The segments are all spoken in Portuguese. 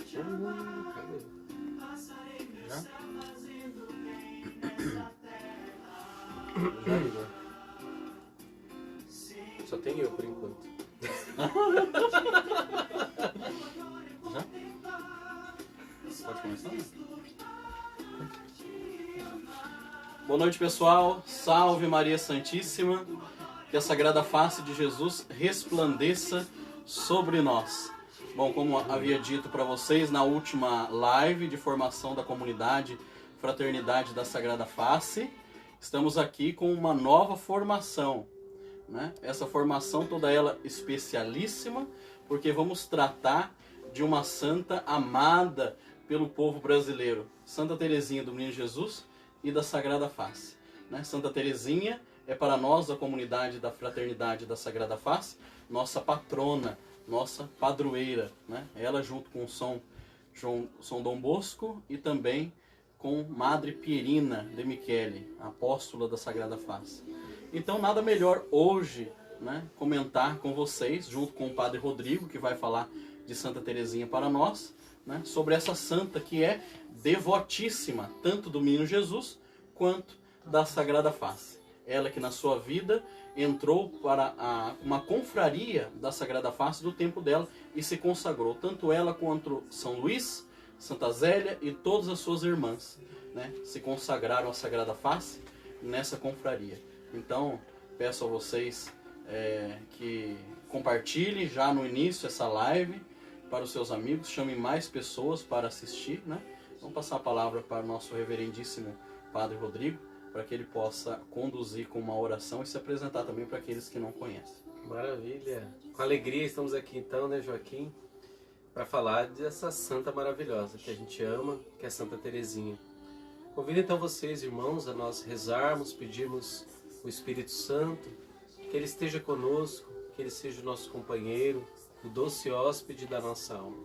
Já? Já ligou. Só tem eu por enquanto. Já? Pode começar? Boa noite, pessoal. Salve Maria Santíssima. Que a Sagrada Face de Jesus resplandeça sobre nós. Bom, como havia dito para vocês na última live de formação da comunidade Fraternidade da Sagrada Face, estamos aqui com uma nova formação, né? Essa formação toda ela especialíssima, porque vamos tratar de uma santa amada pelo povo brasileiro, Santa Teresinha do Menino Jesus e da Sagrada Face, né? Santa Teresinha é para nós, da comunidade da Fraternidade da Sagrada Face, nossa patrona, nossa padroeira, né? Ela junto com São Dom Bosco e também com Madre Pierina de Michele, apóstola da Sagrada Face. Então nada melhor hoje, né, comentar com vocês, junto com o Padre Rodrigo, que vai falar de Santa Teresinha para nós, né, sobre essa santa que é devotíssima, tanto do Menino Jesus quanto da Sagrada Face. Ela que na sua vida entrou para uma confraria da Sagrada Face do tempo dela e se consagrou. Tanto ela quanto São Luís, Santa Zélia e todas as suas irmãs, né, se consagraram à Sagrada Face nessa confraria. Então, peço a vocês que compartilhem já no início essa live para os seus amigos, chamem mais pessoas para assistir, né? Vamos passar a palavra para o nosso reverendíssimo Padre Rodrigo, para que ele possa conduzir com uma oração e se apresentar também para aqueles que não conhecem. Maravilha! Com alegria estamos aqui então, né, Joaquim, para falar dessa santa maravilhosa que a gente ama, que é Santa Teresinha. Convido então vocês, irmãos, a nós rezarmos, pedirmos o Espírito Santo, que Ele esteja conosco, que Ele seja o nosso companheiro, o doce hóspede da nossa alma.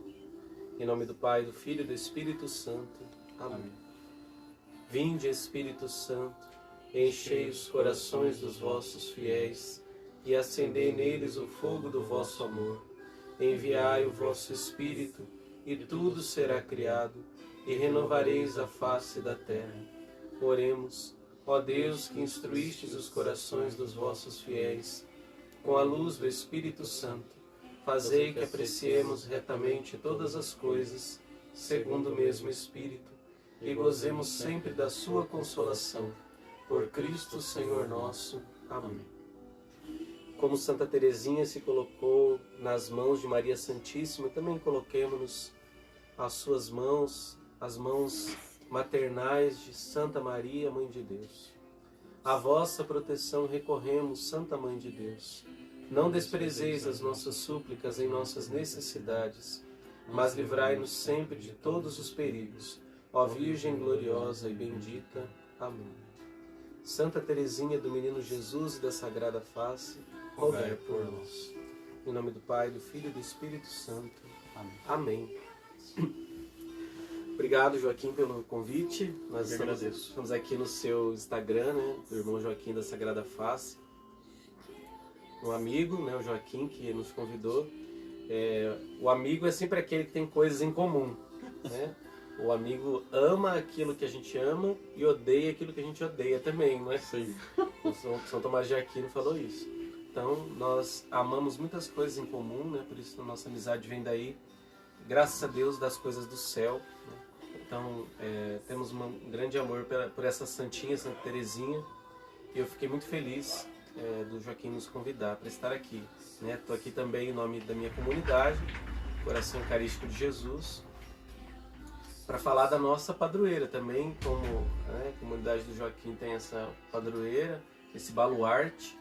Em nome do Pai, do Filho e do Espírito Santo. Amém. Vinde, Espírito Santo, enchei os corações dos vossos fiéis e acendei neles o fogo do vosso amor. Enviai o vosso Espírito e tudo será criado e renovareis a face da terra. Oremos, ó Deus, que instruístes os corações dos vossos fiéis com a luz do Espírito Santo, fazei que apreciemos retamente todas as coisas segundo o mesmo Espírito e gozemos sempre da sua consolação. Por Cristo Senhor nosso. Amém. Como Santa Teresinha se colocou nas mãos de Maria Santíssima, também coloquemo-nos às suas mãos, as mãos maternais de Santa Maria, Mãe de Deus. À vossa proteção recorremos, Santa Mãe de Deus. Não desprezeis as nossas súplicas em nossas necessidades, mas livrai-nos sempre de todos os perigos. Ó Virgem gloriosa e bendita. Amém. Santa Teresinha do Menino Jesus e da Sagrada Face, rogai por nós. Em nome do Pai, do Filho e do Espírito Santo. Amém. Obrigado, Joaquim, pelo convite. Nós estamos aqui no seu Instagram, né, do irmão Joaquim da Sagrada Face. Um amigo, né, o Joaquim, que nos convidou. O amigo é sempre aquele que tem coisas em comum, né? O amigo ama aquilo que a gente ama e odeia aquilo que a gente odeia também, não é? Sim. O São Tomás de Aquino falou isso. Então, nós amamos muitas coisas em comum, né? Por isso a nossa amizade vem daí, graças a Deus, das coisas do céu, né? Então, temos um grande amor por essa santinha, Santa Teresinha, e eu fiquei muito feliz do Joaquim nos convidar para estar aqui, né? Estou aqui também em nome da minha comunidade, Coração Eucarístico de Jesus, para falar da nossa padroeira também, como a comunidade do Joaquim tem essa padroeira, esse baluarte.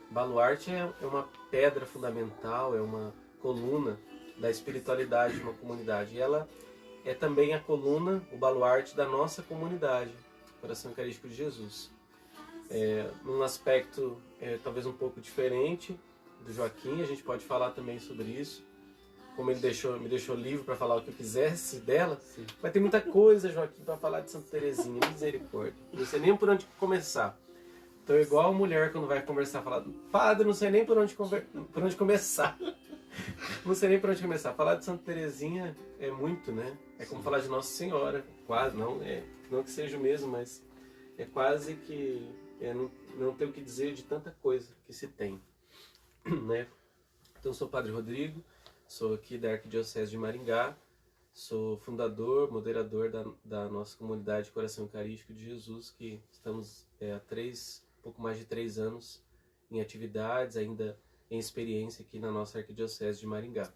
Baluarte é uma pedra fundamental, é uma coluna da espiritualidade de uma comunidade. E ela é também a coluna, o baluarte da nossa comunidade, Coração Eucarístico de Jesus. Num aspecto talvez um pouco diferente do Joaquim, a gente pode falar também sobre isso. Como ele me deixou livre para falar o que eu quisesse dela, sim. Vai ter muita coisa, Joaquim, para falar de Santa Teresinha, misericórdia. Não sei nem por onde começar. Então, igual a mulher quando vai conversar, fala, padre, não sei nem por onde começar. Não sei nem por onde começar. Falar de Santa Teresinha é muito, né? É como falar de Nossa Senhora. Quase, não que seja o mesmo, mas é quase que não tem o que dizer de tanta coisa que se tem, né? Então, sou o Padre Rodrigo, sou aqui da Arquidiocese de Maringá, sou fundador, moderador da nossa comunidade Coração Eucarístico de Jesus, que estamos há pouco mais de 3 anos em atividades, ainda em experiência aqui na nossa Arquidiocese de Maringá.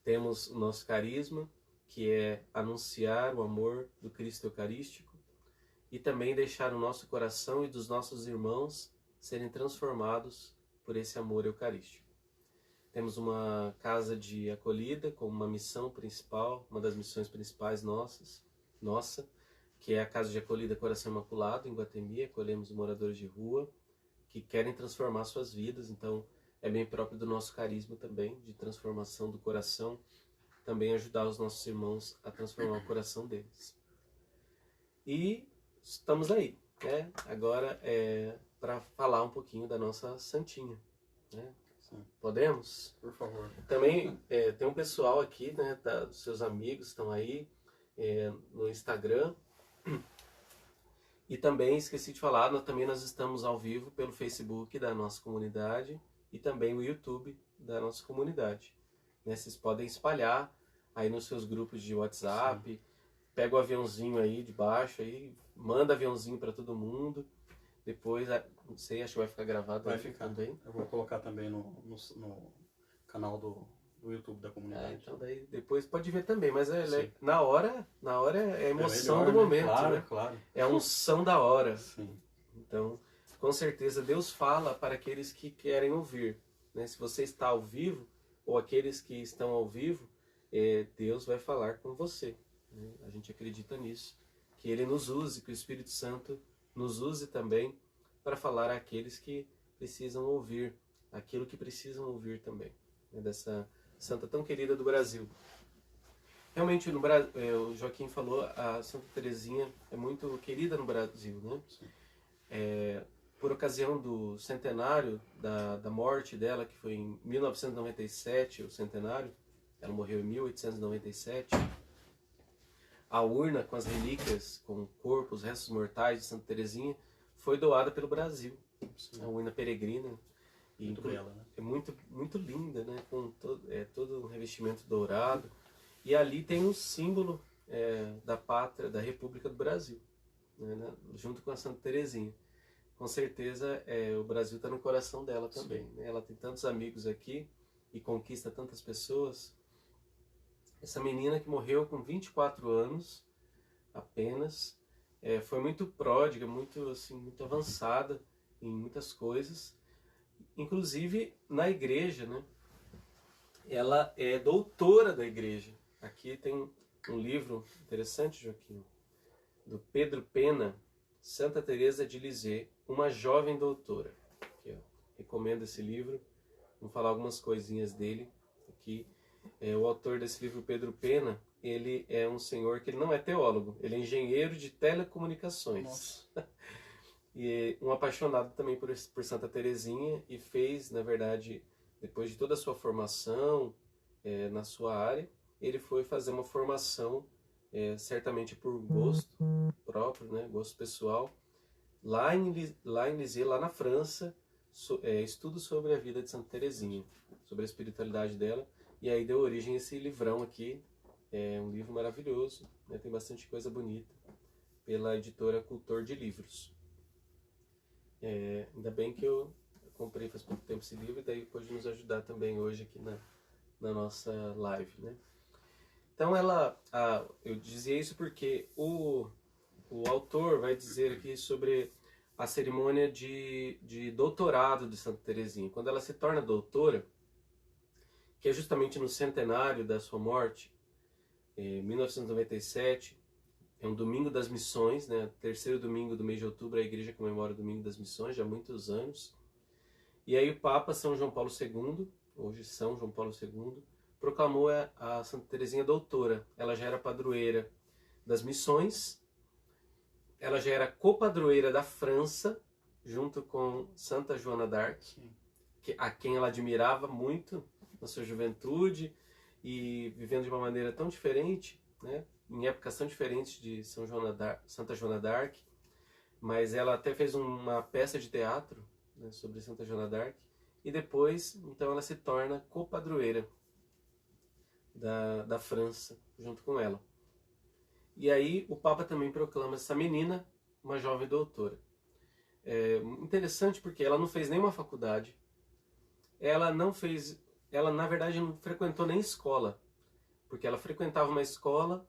Temos o nosso carisma, que é anunciar o amor do Cristo Eucarístico e também deixar o nosso coração e dos nossos irmãos serem transformados por esse amor eucarístico. Temos uma casa de acolhida com uma missão principal, uma das missões principais nossa, que é a Casa de Acolhida Coração Imaculado, em Guatemi. Acolhemos moradores de rua que querem transformar suas vidas, então é bem próprio do nosso carisma também, de transformação do coração, também ajudar os nossos irmãos a transformar o coração deles. E estamos aí, né? Agora para falar um pouquinho da nossa santinha, né? Podemos? Por favor. Também tem um pessoal aqui, né? Dos seus amigos estão aí no Instagram. E também esqueci de falar, nós estamos ao vivo pelo Facebook da nossa comunidade e também o YouTube da nossa comunidade, né? Vocês podem espalhar aí nos seus grupos de WhatsApp. Sim. Pega o aviãozinho aí de baixo, aí, manda aviãozinho para todo mundo. Depois, não sei, acho que vai ficar gravado. Vai ficar. Também. Eu vou colocar também no canal do YouTube da comunidade. Então daí depois pode ver também, mas na hora é a emoção do momento, né? Claro, né? Claro. É a unção da hora. Sim. Então, com certeza, Deus fala para aqueles que querem ouvir, né? Se você está ao vivo, ou aqueles que estão ao vivo, Deus vai falar com você, né? A gente acredita nisso, que Ele nos use, que o Espírito Santo nos use também para falar àqueles que precisam ouvir, aquilo que precisam ouvir também, né? Dessa santa tão querida do Brasil. Realmente, no Brasil, o Joaquim falou, a Santa Teresinha é muito querida no Brasil, né? Por ocasião do centenário da morte dela, que foi em 1997, o centenário, ela morreu em 1897, a urna com as relíquias, com o corpo, os restos mortais de Santa Teresinha, foi doada pelo Brasil. Sim. A urna peregrina. Muito bela, né? É muito, muito linda, né? Com todo um revestimento dourado. E ali tem um símbolo da pátria, da República do Brasil, né? Junto com a Santa Teresinha. Com certeza o Brasil está no coração dela também, né? Ela tem tantos amigos aqui e conquista tantas pessoas. Essa menina que morreu com 24 anos apenas, foi muito pródiga, muito avançada em muitas coisas. Inclusive na igreja, né? Ela é doutora da igreja. Aqui tem um livro interessante, Joaquim, do Pedro Pena, Santa Teresa de Lisieux, uma jovem doutora. Aqui, ó. Recomendo esse livro. Vamos falar algumas coisinhas dele aqui. O autor desse livro, Pedro Pena, ele é um senhor que ele não é teólogo, ele é engenheiro de telecomunicações. Nossa. E um apaixonado também por Santa Teresinha, e fez, na verdade, depois de toda a sua formação na sua área, ele foi fazer uma formação, certamente por gosto próprio, né, gosto pessoal, lá em Lisieux, lá na França, estudo sobre a vida de Santa Teresinha, sobre a espiritualidade dela, e aí deu origem a esse livrão aqui, um livro maravilhoso, né, tem bastante coisa bonita, pela editora Cultor de Livros. Ainda bem que eu comprei faz pouco tempo esse livro, e daí pode nos ajudar também hoje aqui na nossa live, né? Então eu dizia isso porque o autor vai dizer aqui sobre a cerimônia de doutorado de Santa Teresinha. Quando ela se torna doutora, que é justamente no centenário da sua morte, em 1997, é um domingo das missões, né? Terceiro domingo do mês de outubro, a igreja comemora o domingo das missões, já há muitos anos. E aí o Papa São João Paulo II, hoje São João Paulo II, proclamou a Santa Teresinha doutora. Ela já era padroeira das missões, ela já era copadroeira da França, junto com Santa Joana d'Arc, a quem ela admirava muito na sua juventude e vivendo de uma maneira tão diferente, né? Em épocas tão diferentes de Santa Joana d'Arc, mas ela até fez uma peça de teatro, né, sobre Santa Joana d'Arc, e depois, então, ela se torna copadroeira da França, junto com ela. E aí o Papa também proclama essa menina uma jovem doutora. É interessante porque ela não fez nenhuma faculdade, ela na verdade não frequentou nem escola, porque ela frequentava uma escola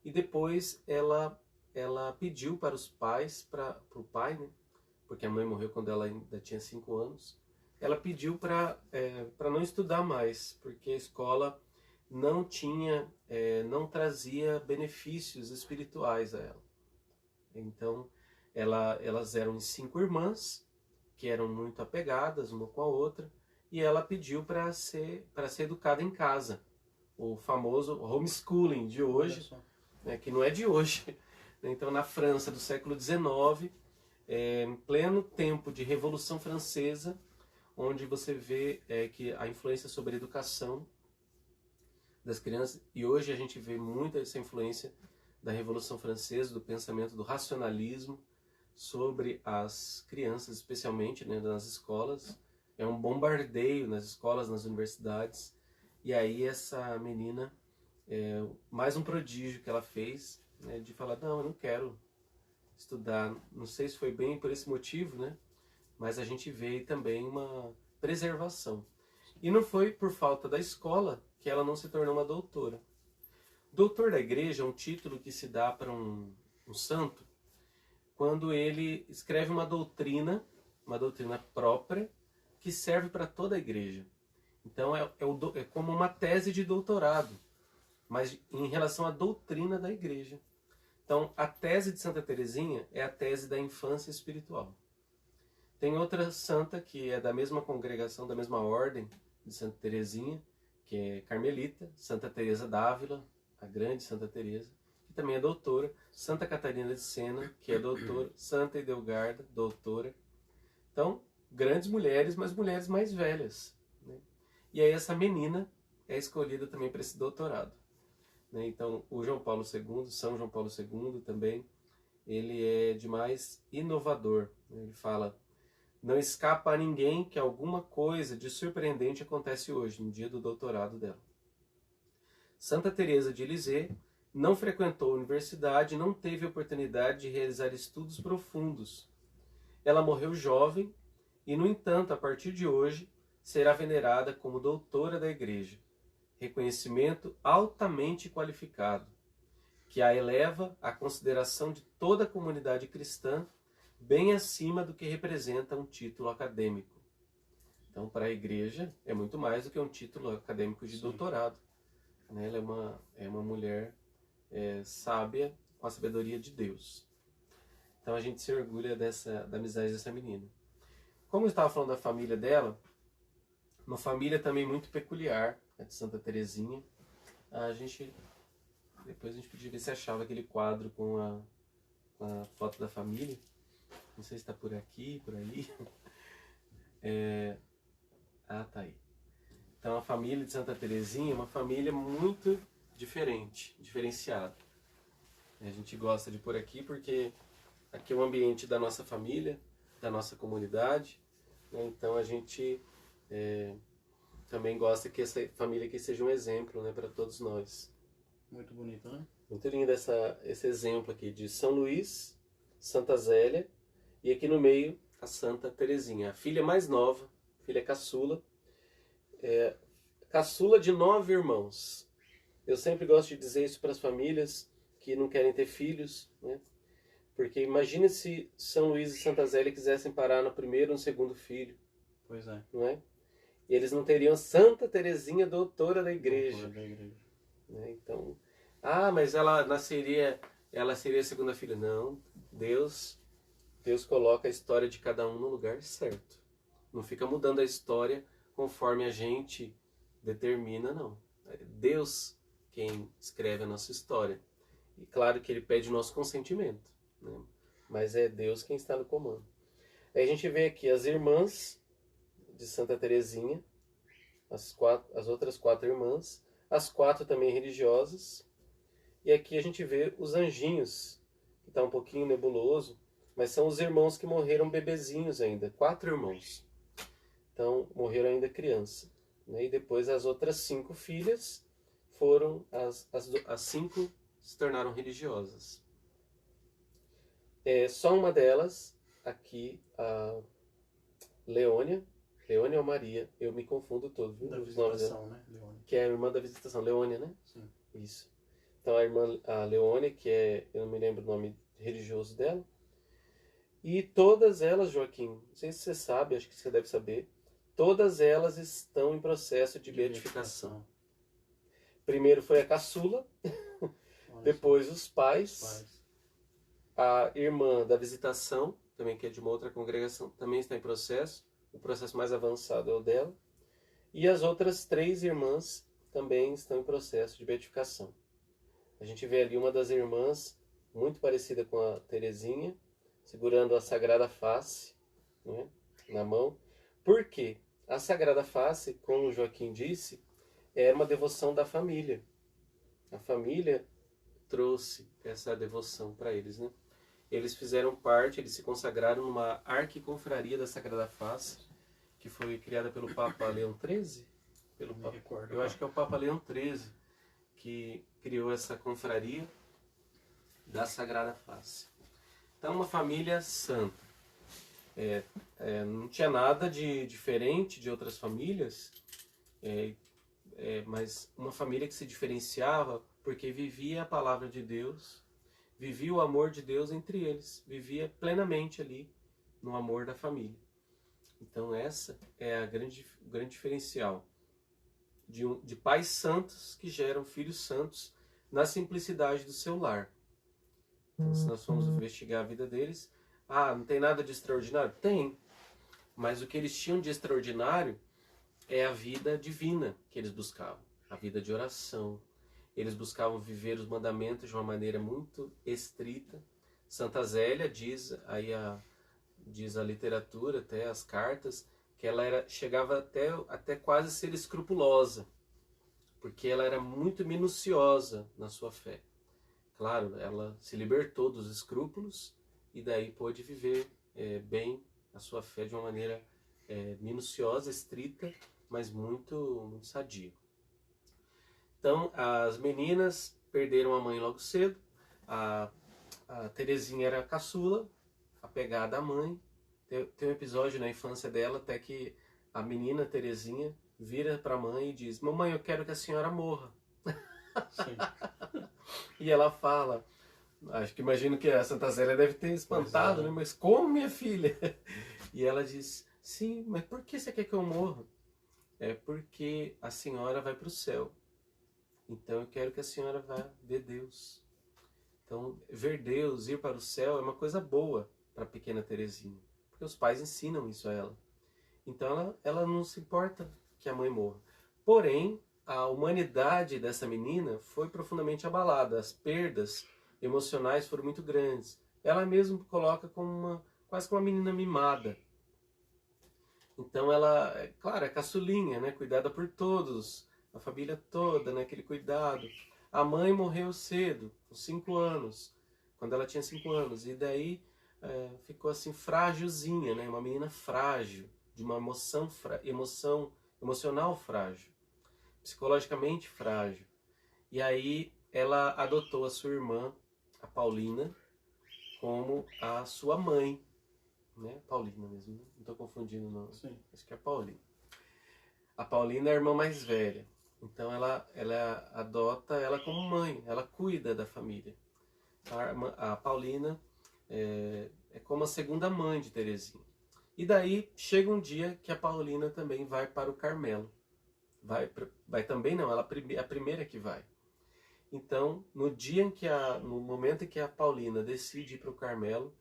e depois ela pediu para os pais, para o pai, né? Porque a mãe morreu quando ela ainda tinha 5 anos, ela pediu para não estudar mais, porque a escola não trazia benefícios espirituais a ela. Então, elas eram 5 irmãs, que eram muito apegadas uma com a outra, e ela pediu para ser educada em casa. O famoso homeschooling de hoje, né, que não é de hoje. Então, na França do século XIX, em pleno tempo de Revolução Francesa, onde você vê que a influência sobre a educação das crianças, e hoje a gente vê muito essa influência da Revolução Francesa, do pensamento do racionalismo sobre as crianças, especialmente, né, nas escolas. É um bombardeio nas escolas, nas universidades. E aí essa menina, mais um prodígio que ela fez, né, de falar, não, eu não quero estudar. Não sei se foi bem por esse motivo, né, mas a gente vê também uma preservação. E não foi por falta da escola que ela não se tornou uma doutora. Doutor da Igreja é um título que se dá para um santo quando ele escreve uma doutrina própria que serve para toda a Igreja. Então é como uma tese de doutorado, mas em relação à doutrina da Igreja. Então a tese de Santa Teresinha é a tese da infância espiritual. Tem outra santa que é da mesma congregação, da mesma ordem de Santa Teresinha, que é carmelita, Santa Teresa d'Ávila, a grande Santa Teresa, que também é doutora, Santa Catarina de Sena, que é doutora, Santa Edelgarda, doutora. Então, grandes mulheres, mas mulheres mais velhas, né? E aí essa menina é escolhida também para esse doutorado, né? Então, o João Paulo II, São João Paulo II também, ele é demais inovador, né? Ele fala: não escapa a ninguém que alguma coisa de surpreendente acontece hoje, no dia do doutorado dela. Santa Teresa de Lisieux não frequentou a universidade, não teve oportunidade de realizar estudos profundos. Ela morreu jovem e, no entanto, a partir de hoje, será venerada como doutora da Igreja, reconhecimento altamente qualificado, que a eleva à consideração de toda a comunidade cristã, bem acima do que representa um título acadêmico. Então, para a Igreja, é muito mais do que um título acadêmico de doutorado. Ela é uma mulher sábia, com a sabedoria de Deus. Então, a gente se orgulha da amizade dessa menina. Como eu estava falando da família dela, uma família também muito peculiar, de Santa Teresinha. Depois a gente podia ver se achava aquele quadro com a foto da família. Não sei se está por aqui, por aí. Tá aí. Então a família de Santa Teresinha é uma família muito diferenciada. A gente gosta de pôr aqui porque aqui é o ambiente da nossa família, da nossa comunidade, né? Então a gente também gosta que essa família aqui seja um exemplo, né, para todos nós. Muito bonito, né? Muito lindo esse exemplo aqui de São Luís, Santa Zélia e aqui no meio a Santa Teresinha, a filha mais nova, filha caçula, caçula de 9 irmãos. Eu sempre gosto de dizer isso para as famílias que não querem ter filhos, né? Porque imagine se São Luís e Santa Zélia quisessem parar no primeiro ou no segundo filho. Pois é. Não é? E eles não teriam Santa Teresinha, doutora da Igreja. Doutora da Igreja. Né? Então, mas ela seria a segunda filha. Não, Deus coloca a história de cada um no lugar certo. Não fica mudando a história conforme a gente determina, não. É Deus quem escreve a nossa história. E claro que Ele pede o nosso consentimento, né? Mas é Deus quem está no comando. Aí a gente vê aqui as irmãs de Santa Teresinha, as outras 4 irmãs, as 4 também religiosas. E aqui a gente vê os anjinhos, que está um pouquinho nebuloso, mas são os irmãos que morreram bebezinhos ainda, 4 irmãos. Então, morreram ainda criança. Né? E depois as outras 5 filhas foram, as 5 se tornaram religiosas. Só uma delas, aqui, a Leônia ou Maria, eu me confundo todo, viu? Da Os nomes visitação, dela. né? Leônia. Que é a irmã da visitação, Leônia, né? Sim. Isso. Então a Leônia, que eu não me lembro o nome religioso dela. E todas elas, Joaquim, não sei se você sabe, acho que você deve saber, todas elas estão em processo de beatificação. Primeiro foi a caçula, depois os pais, a irmã da visitação, também que é de uma outra congregação, também está em processo. O processo mais avançado é o dela. E as outras 3 irmãs também estão em processo de beatificação. A gente vê ali uma das irmãs, muito parecida com a Teresinha, segurando a Sagrada Face, né, na mão. Por quê? A Sagrada Face, como o Joaquim disse, era uma devoção da família. A família trouxe essa devoção para eles, né? Eles fizeram parte, eles se consagraram numa arquiconfraria da Sagrada Face, que foi criada pelo Papa Leão XIII. Eu acho que é o Papa Leão XIII que criou essa confraria da Sagrada Face. Então, uma família santa. Não tinha nada de diferente de outras famílias, mas uma família que se diferenciava porque vivia a palavra de Deus, vivia o amor de Deus entre eles, vivia plenamente ali no amor da família. Então essa é o grande diferencial de pais santos que geram filhos santos na simplicidade do seu lar. Então, se nós formos investigar a vida deles, não tem nada de extraordinário? Tem, mas o que eles tinham de extraordinário é a vida divina que eles buscavam, a vida de oração. Eles buscavam viver os mandamentos de uma maneira muito estrita. Santa Zélia diz a literatura, até as cartas, que ela chegava até quase ser escrupulosa, porque ela era muito minuciosa na sua fé. Claro, ela se libertou dos escrúpulos e daí pôde viver bem a sua fé de uma maneira minuciosa, estrita, mas muito sadia. Então, as meninas perderam a mãe logo cedo. A Teresinha era a caçula, apegada à mãe. Tem um episódio na infância dela até que a menina Teresinha vira para a mãe e diz: "Mamãe, eu quero que a senhora morra." Sim. E ela fala, imagino que a Santa Zélia deve ter espantado, né? "Mas como, minha filha?" E ela diz: "Sim, mas por que você quer que eu morra?" "É porque a senhora vai para o céu. Então eu quero que a senhora vá ver Deus." Então, ver Deus, ir para o céu é uma coisa boa para a pequena Teresinha, porque os pais ensinam isso a ela. Então ela não se importa que a mãe morra. Porém, a humanidade dessa menina foi profundamente abalada. As perdas emocionais foram muito grandes. Ela mesma coloca como quase como uma menina mimada. Então ela, claro, é caçulinha, né? Cuidada por todos, a família toda, né? Aquele cuidado. A mãe morreu cedo, com 5 anos, quando ela tinha 5 anos. E daí ficou assim frágilzinha, né? Uma menina frágil, de uma emocional frágil, psicologicamente frágil. E aí ela adotou a sua irmã, a Paulina, como a sua mãe. Né? Paulina mesmo, né? Não estou confundindo não. Sim. Acho que é a Paulina. A Paulina é a irmã mais velha. Então ela adota ela como mãe, ela cuida da família. A Paulina é como a segunda mãe de Teresinha. E daí chega um dia que a Paulina também vai para o Carmelo. Vai também não, ela é a primeira que vai. Então, no momento em que a Paulina decide ir para o Carmelo,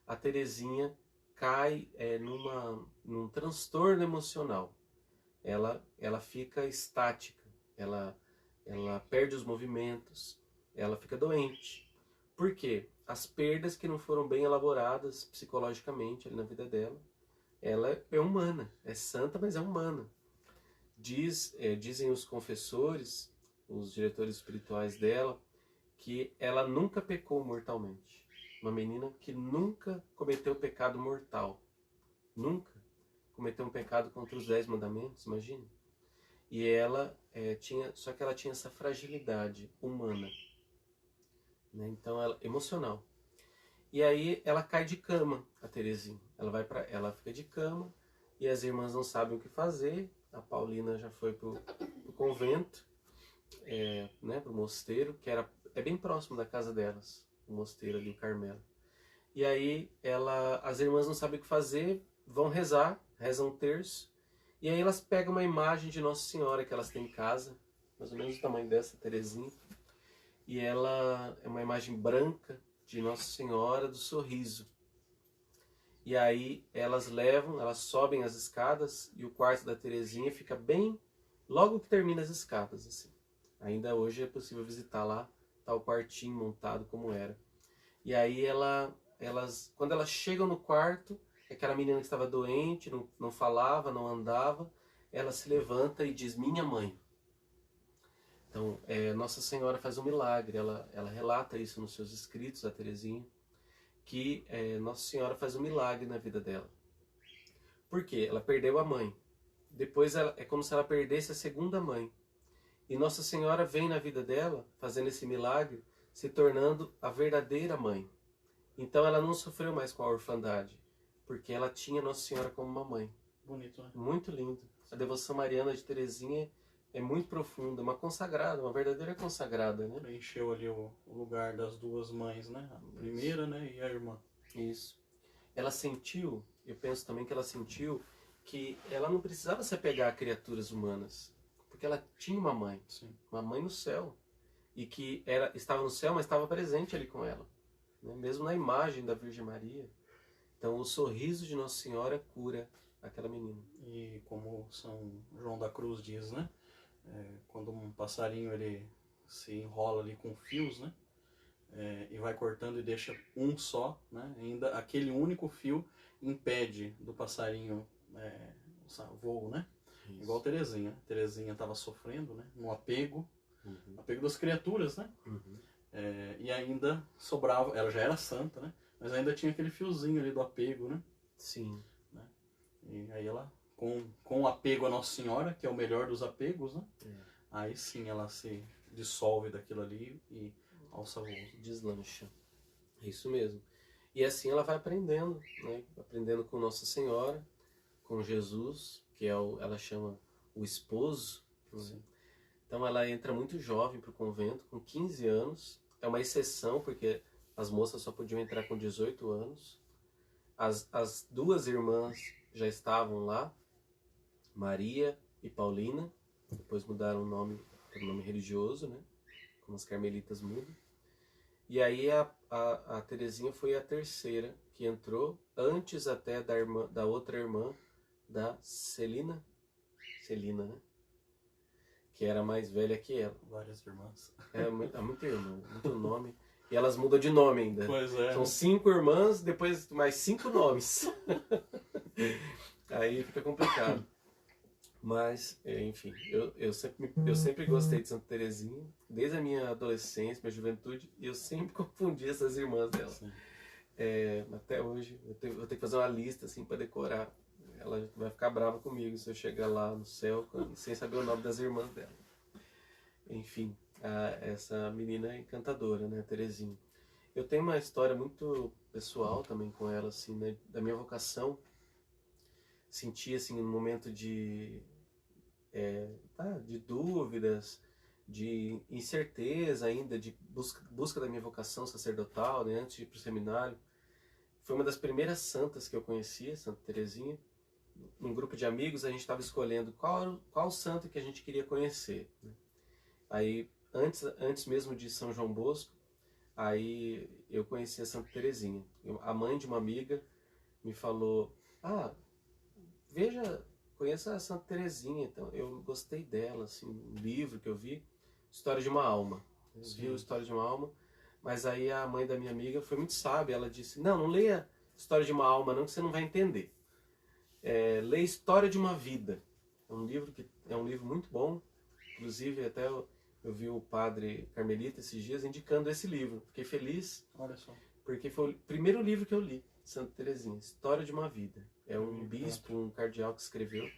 a Teresinha cai num transtorno emocional. Ela fica estática, ela perde os movimentos, ela fica doente. Por quê? As perdas que não foram bem elaboradas psicologicamente ali na vida dela, ela é humana, é santa, mas é humana. Dizem os confessores, os diretores espirituais dela, que ela nunca pecou mortalmente. Uma menina que nunca cometeu pecado mortal. Nunca cometeu um pecado contra os 10 mandamentos, imagina. E ela só que ela tinha essa fragilidade humana, né? Então emocional. E aí ela cai de cama, a Terezinha. Ela fica de cama e as irmãs não sabem o que fazer. A Paulina já foi pro convento, né, pro mosteiro, que é bem próximo da casa delas, o mosteiro ali, o Carmelo. E aí as irmãs não sabem o que fazer, vão rezam um terço, e aí elas pegam uma imagem de Nossa Senhora que elas têm em casa, mais ou menos o tamanho dessa Terezinha, e ela é uma imagem branca de Nossa Senhora do Sorriso. E aí elas sobem as escadas e o quarto da Terezinha fica bem logo que termina as escadas, assim. Ainda hoje é possível visitar lá, tá o quartinho montado como era. E aí quando elas chegam no quarto, aquela menina que estava doente, não falava, não andava, ela se levanta e diz: minha mãe. Então, Nossa Senhora faz um milagre, ela relata isso nos seus escritos, a Terezinha, que Nossa Senhora faz um milagre na vida dela. Por quê? Ela perdeu a mãe. Depois é como se ela perdesse a segunda mãe. E Nossa Senhora vem na vida dela, fazendo esse milagre, se tornando a verdadeira mãe. Então ela não sofreu mais com a orfandade, porque ela tinha Nossa Senhora como uma mãe. Bonito, né? Muito lindo. A devoção mariana de Terezinha é muito profunda, uma consagrada, uma verdadeira consagrada, né? Preencheu ali o lugar das duas mães, né? A primeira, né, e a irmã. Isso. Ela sentiu, eu penso também que ela sentiu que ela não precisava se apegar a criaturas humanas, porque ela tinha uma mãe, Sim. uma mãe no céu, e que estava no céu, mas estava presente ali com ela, né? Mesmo na imagem da Virgem Maria. Então o sorriso de Nossa Senhora cura aquela menina. E como São João da Cruz diz, né? Quando um passarinho ele se enrola ali com fios, né? E vai cortando e deixa um só, né? Ainda aquele único fio impede do passarinho o voo, né? Isso. Igual Terezinha. Terezinha estava sofrendo, né? No apego Uhum. apego das criaturas, né? Uhum. E ainda sobrava, ela já era santa, né? Mas ainda tinha aquele fiozinho ali do apego, né? Sim. Né? E aí ela, com o apego a Nossa Senhora, que é o melhor dos apegos, né? Aí sim ela se dissolve daquilo ali e alça voo. Deslancha. É isso mesmo. E assim ela vai aprendendo, né? Aprendendo com Nossa Senhora, com Jesus, que ela chama o esposo. Né? Então ela entra muito jovem para o convento, com 15 anos. É uma exceção, porque as moças só podiam entrar com 18 anos. As duas irmãs já estavam lá, Maria e Paulina. Depois mudaram o nome para o nome religioso, né? Como as carmelitas mudam. E aí a Terezinha foi a terceira que entrou, antes até da outra irmã, da Celina, né? Que era mais velha que ela. Várias irmãs. Muita irmã, muito nome. E elas mudam de nome ainda. Pois é. São 5 irmãs, depois mais 5 nomes. Aí fica complicado. Mas, enfim, eu sempre gostei de Santa Terezinha, desde a minha adolescência, minha juventude, e eu sempre confundi essas irmãs dela. Até hoje, eu vou ter que fazer uma lista assim para decorar. Ela vai ficar brava comigo se eu chegar lá no céu sem saber o nome das irmãs dela. Enfim, essa menina é encantadora, né, Terezinha. Eu tenho uma história muito pessoal também com ela, assim, né, da minha vocação. Senti, assim, um momento de dúvidas, de incerteza ainda, de busca da minha vocação sacerdotal, né, antes de ir para o seminário. Foi uma das primeiras santas que eu conhecia, Santa Terezinha. Num grupo de amigos, a gente estava escolhendo qual santo que a gente queria conhecer, né? Aí, antes mesmo de São João Bosco, aí eu conheci a Santa Terezinha. A mãe de uma amiga me falou: conheça a Santa Terezinha. Então, eu gostei dela, assim, um livro que eu vi, História de uma Alma. Eu vi História de uma Alma, mas aí a mãe da minha amiga foi muito sábia, ela disse: não leia História de uma Alma não, que você não vai entender. ler História de uma Vida. É um livro muito bom. Inclusive, até eu vi o padre Carmelita esses dias indicando esse livro. Fiquei feliz. Olha só. Porque foi o primeiro livro que eu li, Santa Teresinha, História de uma Vida. É um bispo, um cardeal que escreveu.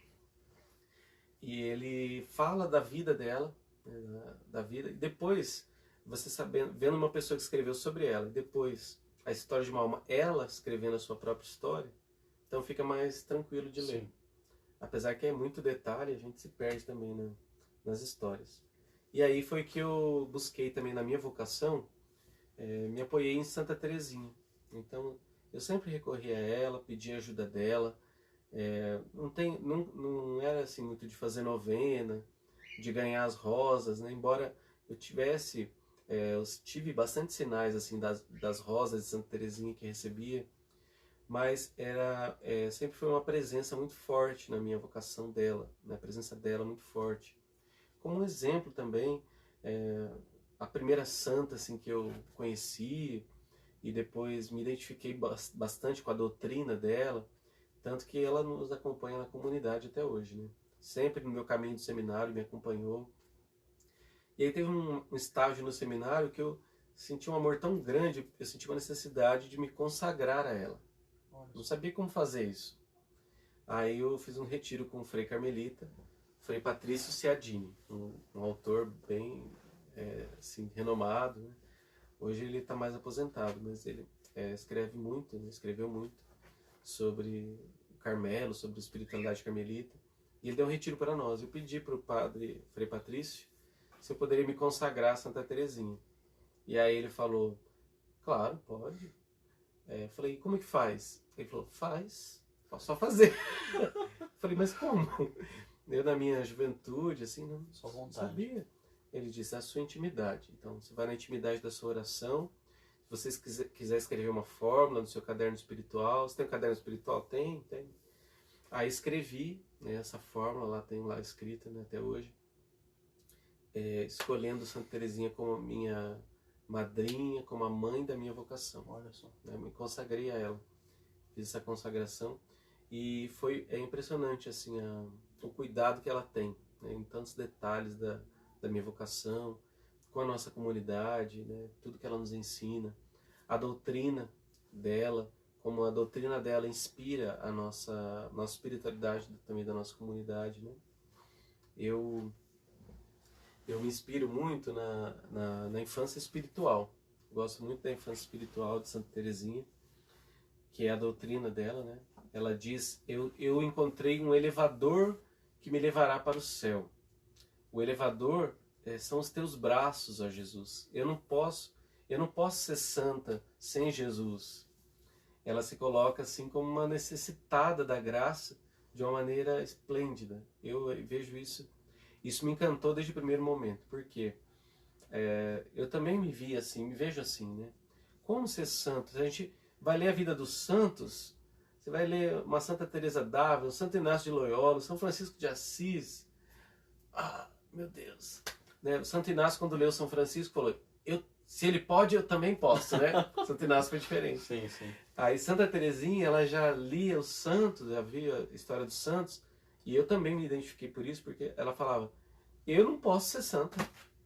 E ele fala da vida dela, né, da vida. E depois, você vendo uma pessoa que escreveu sobre ela, e depois a história de uma alma, ela escrevendo a sua própria história, então fica mais tranquilo de ler. Sim. Apesar que é muito detalhe, a gente se perde também nas histórias. E aí foi que eu busquei também na minha vocação, me apoiei em Santa Teresinha. Então eu sempre recorri a ela, pedi a ajuda dela. Não era assim muito de fazer novena, de ganhar as rosas, né? Embora eu tive bastante sinais assim das rosas de Santa Teresinha que recebia, mas sempre foi uma presença muito forte na minha vocação dela, né? A presença dela muito forte. Como um exemplo também, a primeira santa assim, que eu conheci e depois me identifiquei bastante com a doutrina dela, tanto que ela nos acompanha na comunidade até hoje, né? Sempre no meu caminho do seminário me acompanhou. E aí teve um estágio no seminário que eu senti um amor tão grande, eu senti uma necessidade de me consagrar a ela. Não sabia como fazer isso. Aí eu fiz um retiro com o Frei Carmelita, Frei Patrício Ciadini, um autor bem assim, renomado, né? Hoje ele está mais aposentado, mas ele escreveu muito sobre o Carmelo, sobre a espiritualidade carmelita. E ele deu um retiro para nós. Eu pedi para o padre Frei Patrício se eu poderia me consagrar a Santa Teresinha. E aí ele falou, claro, pode. Eu falei, como é que faz? Ele falou, faz, só fazer. Falei, mas como? Eu na minha juventude, assim, não sabia. Ele disse, a sua intimidade. Então, você vai na intimidade da sua oração. Se você quiser escrever uma fórmula no seu caderno espiritual, você tem um caderno espiritual? Tem. Aí escrevi, né, essa fórmula, lá tem lá escrita, né, até hoje, escolhendo Santa Teresinha como a minha madrinha, como a mãe da minha vocação. Olha só. Né, me consagrei a ela, fiz essa consagração e é impressionante assim, o cuidado que ela tem, né, em tantos detalhes da minha vocação, com a nossa comunidade, né, tudo que ela nos ensina, a doutrina dela, como a doutrina dela inspira a nossa espiritualidade também da nossa comunidade, né? Eu me inspiro muito na infância espiritual. Gosto muito da infância espiritual de Santa Teresinha, que é a doutrina dela, né? Ela diz, eu encontrei um elevador que me levará para o céu. O elevador são os teus braços, ó Jesus. Eu não posso ser santa sem Jesus. Ela se coloca assim como uma necessitada da graça de uma maneira esplêndida. Eu vejo isso me encantou desde o primeiro momento, porque eu também me vejo assim, né? Como ser santo? A gente vai ler a vida dos santos, você vai ler uma Santa Teresa d'Ávila, Santo Inácio de Loyola, São Francisco de Assis. Ah, meu Deus! Né? O Santo Inácio, quando leu São Francisco, falou, se ele pode, eu também posso, né? Santo Inácio foi diferente. Sim, sim. Aí Santa Teresinha, ela já lia os santos, já via a história dos santos, e eu também me identifiquei por isso, porque ela falava, eu não posso ser santa,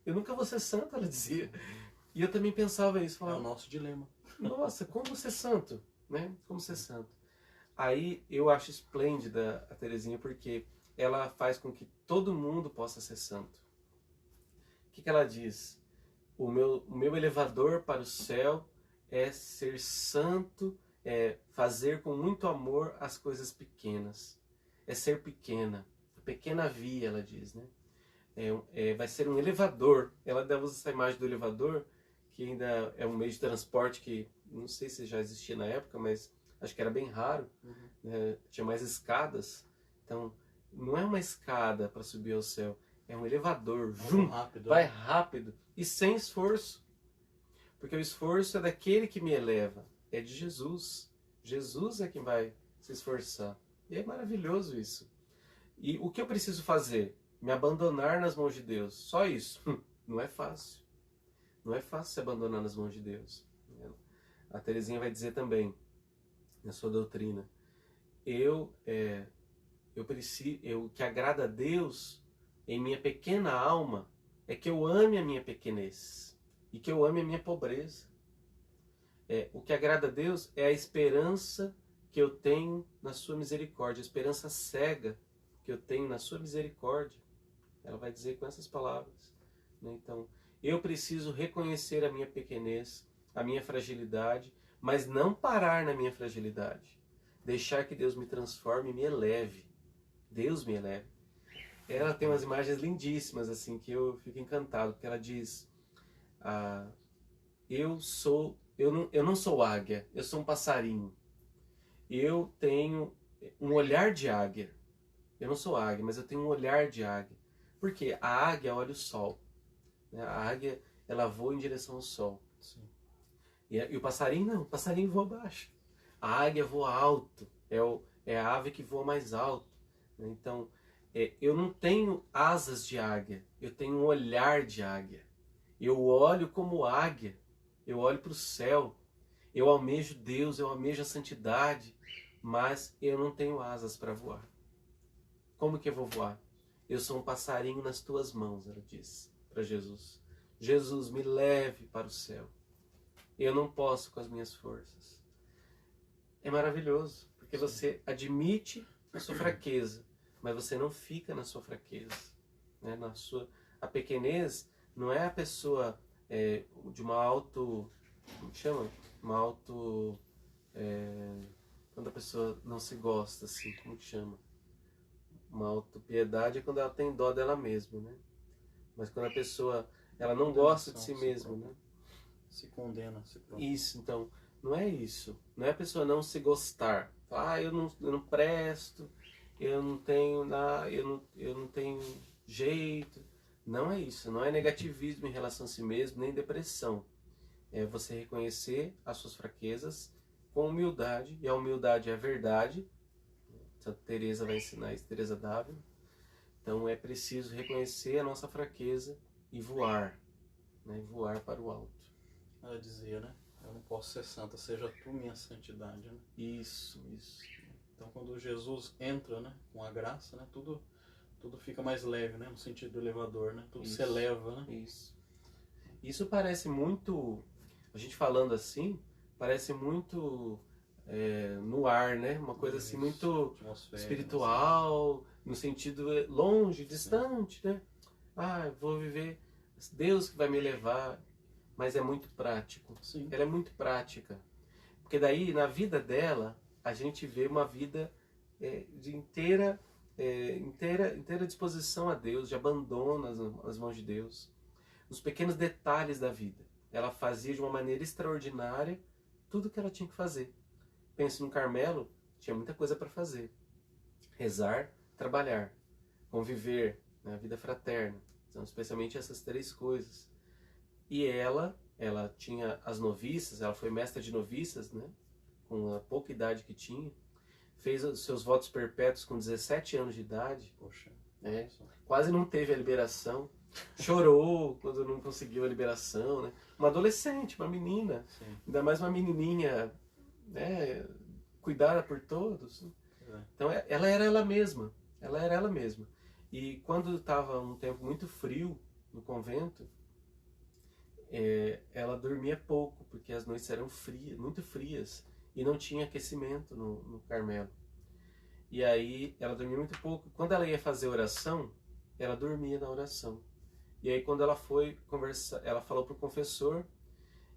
eu nunca vou ser santa, ela dizia. E eu também pensava isso. Falava, é o nosso dilema. Nossa, como ser santo? Né? Como ser santo? Aí eu acho esplêndida a Teresinha, porque ela faz com que todo mundo possa ser santo. O que ela diz? O meu elevador para o céu é ser santo, é fazer com muito amor as coisas pequenas. É ser pequena. A pequena via, ela diz, né? Vai ser um elevador. Ela usa essa imagem do elevador, que ainda é um meio de transporte que, não sei se já existia na época, mas acho que era bem raro. Uhum. Né? Tinha mais escadas. Então, não é uma escada para subir ao céu, é um elevador. Rápido, vai rápido e sem esforço. Porque o esforço é daquele que me eleva, é de Jesus. Jesus é quem vai se esforçar. E é maravilhoso isso. E o que eu preciso fazer? Me abandonar nas mãos de Deus. Só isso. Não é fácil. Não é fácil se abandonar nas mãos de Deus. A Teresinha vai dizer também, na sua doutrina, o que agrada a Deus em minha pequena alma é que eu ame a minha pequenez e que eu ame a minha pobreza. O que agrada a Deus é a esperança que eu tenho na sua misericórdia, a esperança cega que eu tenho na sua misericórdia. Ela vai dizer com essas palavras, né? Então, eu preciso reconhecer a minha pequenez, a minha fragilidade, mas não parar na minha fragilidade. Deixar que Deus me transforme e me eleve. Deus me eleve. Ela tem umas imagens lindíssimas, assim, que eu fico encantado, porque ela diz, eu não sou águia, eu sou um passarinho. Eu tenho um olhar de águia. Eu não sou águia, mas eu tenho um olhar de águia. Por quê? A águia olha o sol, né? A águia, ela voa em direção ao sol. Sim. E o passarinho não, o passarinho voa baixo. A águia voa alto, é a ave que voa mais alto, né? Então, eu não tenho asas de águia, eu tenho um olhar de águia. Eu olho como águia, eu olho para o céu, eu almejo Deus, eu almejo a santidade, mas eu não tenho asas para voar. Como que eu vou voar? Eu sou um passarinho nas tuas mãos, ela diz para Jesus. Jesus, me leve para o céu. Eu não posso com as minhas forças. É maravilhoso, porque você admite a sua fraqueza, mas você não fica na sua fraqueza, né? A pequenez não é a pessoa de uma auto... Como que chama? Uma auto... quando a pessoa não se gosta, assim, como que chama? Uma autopiedade é quando ela tem dó dela mesma, né? Mas quando a pessoa ela não gosta de si mesma, né? Se condena a si próprio. Isso, então, não é isso. Não é a pessoa não se gostar. Falar, eu não presto, eu não tenho nada, eu não tenho jeito. Não é isso. Não é negativismo em relação a si mesmo, nem depressão. É você reconhecer as suas fraquezas com humildade, e a humildade é a verdade. Santa Teresa vai ensinar isso, Teresa d'Ávila. Então é preciso reconhecer a nossa fraqueza e voar, né? Voar para o alto. Ela dizia, né? Eu não posso ser santa, seja tu minha santidade, né? Isso. Então quando Jesus entra, né, com a graça, né, tudo fica mais leve, né, no sentido do elevador, né? Tudo se eleva, né? Isso parece muito, a gente falando assim, parece muito no ar, né? Uma coisa assim muito espiritual, assim, no sentido longe, distante, né? Vou viver, Deus que vai me levar, mas é muito prático. Sim. Ela é muito prática, porque daí na vida dela a gente vê uma vida de inteira disposição a Deus, de abandono nas mãos de Deus, nos pequenos detalhes da vida. Ela fazia de uma maneira extraordinária tudo o que ela tinha que fazer. Penso no Carmelo, tinha muita coisa para fazer. Rezar, trabalhar, conviver, né, a vida fraterna. Então, especialmente essas três coisas. E ela tinha as noviças, ela foi mestra de noviças, né, com a pouca idade que tinha. Fez os seus votos perpétuos com 17 anos de idade. Poxa. Quase não teve a liberação. Chorou quando não conseguiu a liberação, né? Uma adolescente, uma menina. Sim. Ainda mais uma menininha, né, cuidada por todos. Então ela era ela mesma. Ela era ela mesma. E quando estava um tempo muito frio no convento, ela dormia pouco, porque as noites eram frias, muito frias, e não tinha aquecimento no Carmelo. E aí ela dormia muito pouco. Quando ela ia fazer oração, ela dormia na oração. E aí quando ela foi conversar, ela falou pro confessor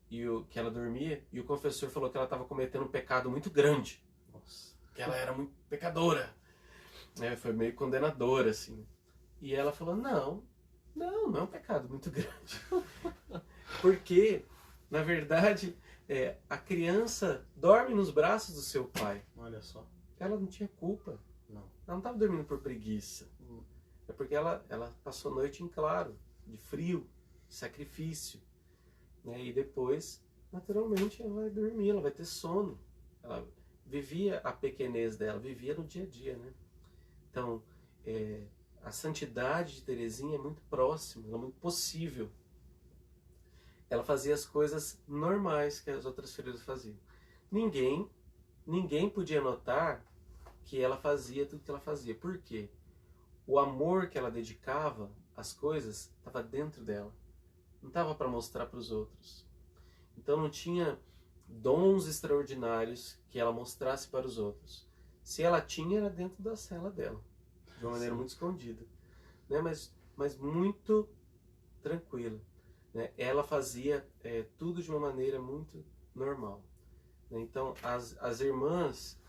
que ela dormia, e o confessor falou que ela estava cometendo um pecado muito grande. Nossa. Que ela era muito pecadora. Foi meio condenadora, assim. E ela falou, não é um pecado muito grande. Porque, na verdade, a criança dorme nos braços do seu pai. Olha só. Ela não tinha culpa. Não. Ela não estava dormindo por preguiça. É porque ela passou a noite em claro, de frio, de sacrifício. E depois, naturalmente, ela vai dormir, ela vai ter sono. Ela vivia a pequenez dela, vivia no dia a dia, né? Então, a santidade de Teresinha é muito próxima, ela é muito possível. Ela fazia as coisas normais que as outras freiras faziam. Ninguém podia notar que ela fazia tudo que ela fazia. Por quê? O amor que ela dedicava às coisas estava dentro dela. Não estava para mostrar para os outros. Então não tinha dons extraordinários que ela mostrasse para os outros. Se ela tinha, era dentro da cela dela, de uma maneira muito escondida, né? Mas muito tranquila, né? Ela fazia tudo de uma maneira muito normal, né? Então as irmãs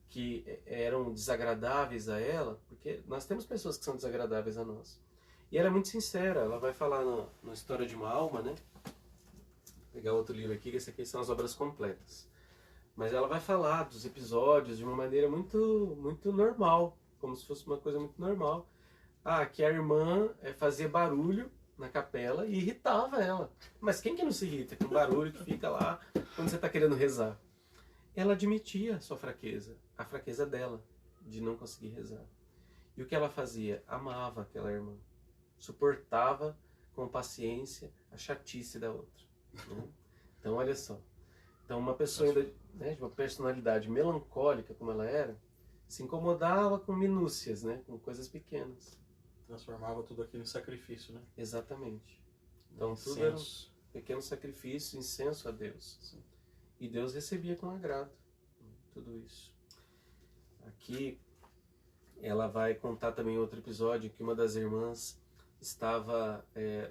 que eram desagradáveis a ela, porque nós temos pessoas que são desagradáveis a nós, e ela é muito sincera. Ela vai falar na História de uma Alma, né? Vou pegar outro livro aqui, que esse aqui são as obras completas. Mas ela vai falar dos episódios de uma maneira muito, muito normal, como se fosse uma coisa muito normal. Que a irmã fazia barulho na capela e irritava ela. Mas quem que não se irrita com barulho que fica lá quando você está querendo rezar? Ela admitia a sua fraqueza, a fraqueza dela, de não conseguir rezar. E o que ela fazia? Amava aquela irmã. Suportava com paciência a chatice da outra, né? Então, olha só. Então, uma pessoa ainda, né, de uma personalidade melancólica como ela era, se incomodava com minúcias, né, com coisas pequenas. Transformava tudo aquilo em sacrifício, né? Exatamente. Então, Incenso. tudo era um pequeno sacrifício, incenso a Deus. Sim. E Deus recebia com agrado tudo isso. Aqui, ela vai contar também outro episódio que uma das irmãs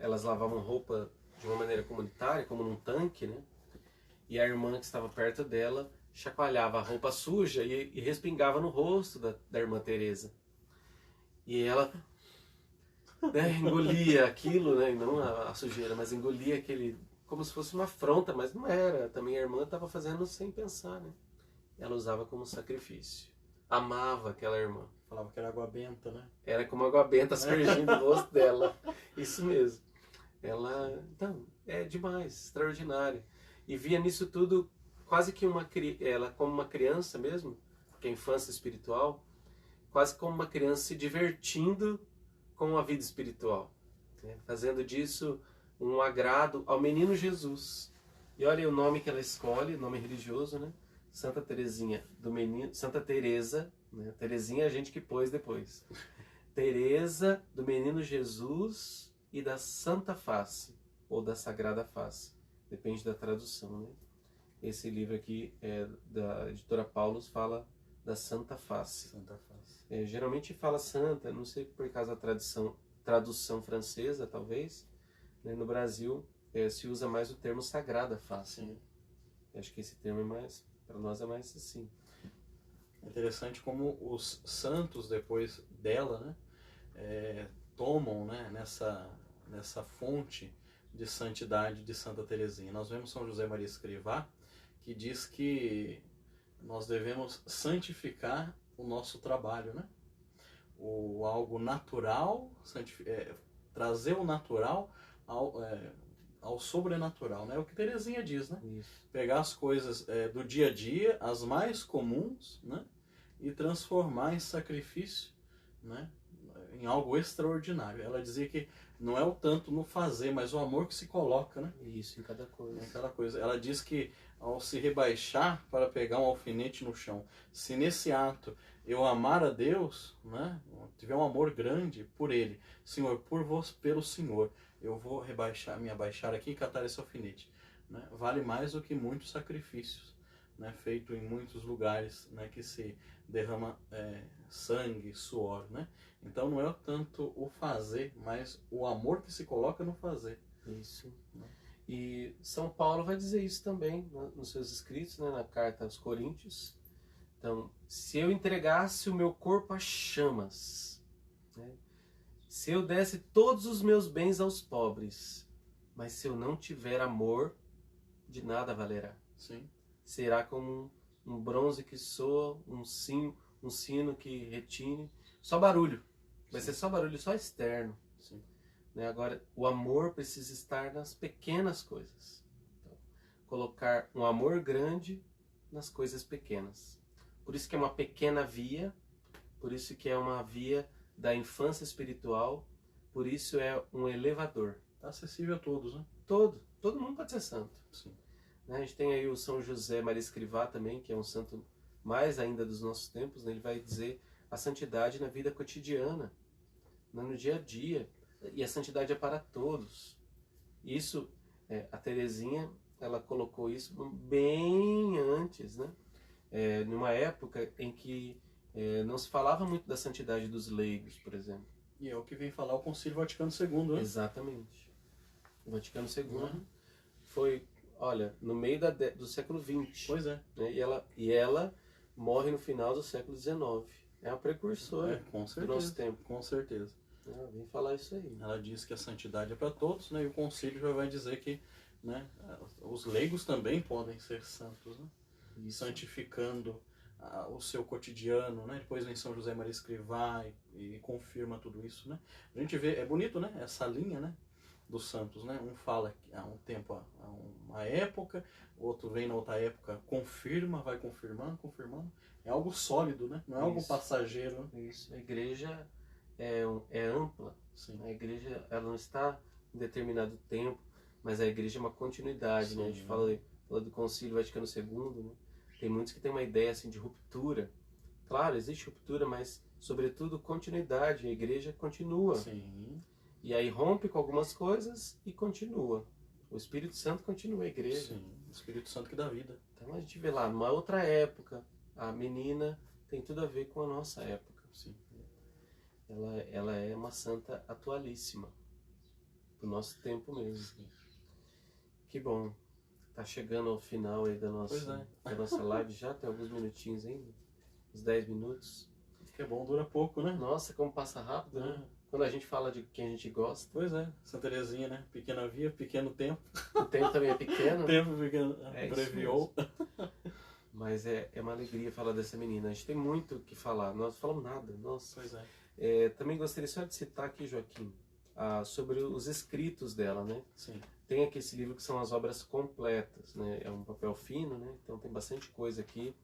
elas lavavam roupa de uma maneira comunitária, como num tanque, né? E a irmã que estava perto dela chacoalhava a roupa suja e respingava no rosto da irmã Teresa. E ela, né, engolia aquilo, né, não a sujeira, mas engolia aquele, como se fosse uma afronta, mas não era. Também a irmã estava fazendo sem pensar, né? Ela usava como sacrifício. Amava aquela irmã. Falava que era água benta, né? Era como água benta aspergindo o rosto dela. Isso mesmo. Ela, então, é demais, extraordinária. E via nisso tudo quase que ela como uma criança mesmo, porque a infância espiritual, quase como uma criança se divertindo com a vida espiritual, né? Fazendo disso um agrado ao menino Jesus. E olha o nome que ela escolhe, nome religioso, né? Santa Teresinha do Menino, Santa Teresa, né? Teresinha é a gente que pôs depois. Teresa do Menino Jesus e da Santa Face, ou da Sagrada Face, depende da tradução, né? Esse livro aqui é da editora Paulus, fala da Santa Face. Santa Face. Geralmente fala santa, não sei por causa da tradução francesa, talvez, né? No Brasil se usa mais o termo Sagrada Face. Né? Acho que esse termo é mais, para nós é mais assim. É interessante como os santos depois dela, né, tomam, né, nessa fonte de santidade de Santa Teresinha. Nós vemos São José Maria Escrivá, que diz que nós devemos santificar o nosso trabalho, né? Algo natural, trazer o natural ao sobrenatural, né? O que Teresinha diz, né? Isso. Pegar as coisas do dia a dia, as mais comuns, né? E transformar em sacrifício, né? Em algo extraordinário. Ela dizia que não é o tanto no fazer, mas o amor que se coloca, né? Isso, em cada coisa. Em cada coisa. Ela diz que ao se rebaixar para pegar um alfinete no chão, se nesse ato eu amar a Deus, né? Tiver um amor grande por Ele, Senhor, pelo Senhor, eu vou me abaixar aqui e catar esse alfinete, né? Vale mais do que muitos sacrifícios, né? Feito em muitos lugares, né? Que se derrama sangue, suor, né? Então não é tanto o fazer, mas o amor que se coloca no fazer. Isso. E São Paulo vai dizer isso também nos seus escritos, né, na carta aos Coríntios. Então, se eu entregasse o meu corpo a chamas, né, se eu desse todos os meus bens aos pobres, mas se eu não tiver amor, de nada valerá. Sim. Será como um bronze que soa, um sino que retine, só barulho. Vai ser só barulho, só externo. Sim. Né? Agora, o amor precisa estar nas pequenas coisas. Então, colocar um amor grande nas coisas pequenas. Por isso que é uma pequena via, por isso que é uma via da infância espiritual, por isso é um elevador. Está acessível a todos, né? Todo mundo pode ser santo. Sim. Né? A gente tem aí o São José Maria Escrivá também, que é um santo mais ainda dos nossos tempos, né, ele vai dizer a santidade na vida cotidiana, no dia a dia. E a santidade é para todos. Isso, a Teresinha, ela colocou isso bem antes, né? Numa época em que não se falava muito da santidade dos leigos, por exemplo. E é o que vem falar o Concílio Vaticano II, né? Exatamente. O Vaticano II foi, olha, no meio do século XX. Pois é. Né? E ela morre no final do século XIX. É a precursora do nosso tempo. Com certeza. Vem falar isso aí. Ela diz que a santidade é para todos, né? E o Concílio já vai dizer que, né, os leigos também podem ser santos, né? Isso. Santificando o seu cotidiano, né? Depois vem São José Maria Escrivá e confirma tudo isso, né? A gente vê, é bonito, né? Essa linha, né, dos santos, né? Um fala há um tempo, há uma época, o outro vem na outra época, confirma, vai confirmando. É algo sólido, né? Não é algo passageiro. Isso. A igreja é ampla. Sim. A igreja, ela não está em determinado tempo, mas a igreja é uma continuidade, né? A gente fala do Concílio Vaticano II, né? Tem muitos que têm uma ideia assim de ruptura. Claro, existe ruptura, mas sobretudo continuidade. A igreja continua. Sim. E aí rompe com algumas coisas e continua. O Espírito Santo continua a igreja. Sim, o Espírito Santo que dá vida. Então a gente vê lá, numa outra época, a menina tem tudo a ver com a nossa época. Sim. Ela é uma santa atualíssima. Do nosso tempo mesmo. Sim. Que bom. Tá chegando ao final aí da nossa live já, tem alguns minutinhos ainda. Uns 10 minutos. Que é bom, dura pouco, né? Nossa, como passa rápido, né? Quando a gente fala de quem a gente gosta. Pois é, Santa Teresinha, né? Pequena via, pequeno tempo. O tempo também é pequeno. O tempo pequeno, abreviou. Mas é uma alegria falar dessa menina. A gente tem muito o que falar. Nós não falamos nada. Nossa. Pois é. Também gostaria só de citar aqui, Joaquim, sobre os escritos dela, né? Sim. Tem aqui esse livro que são as obras completas, né? É um papel fino, né? Então tem bastante coisa aqui.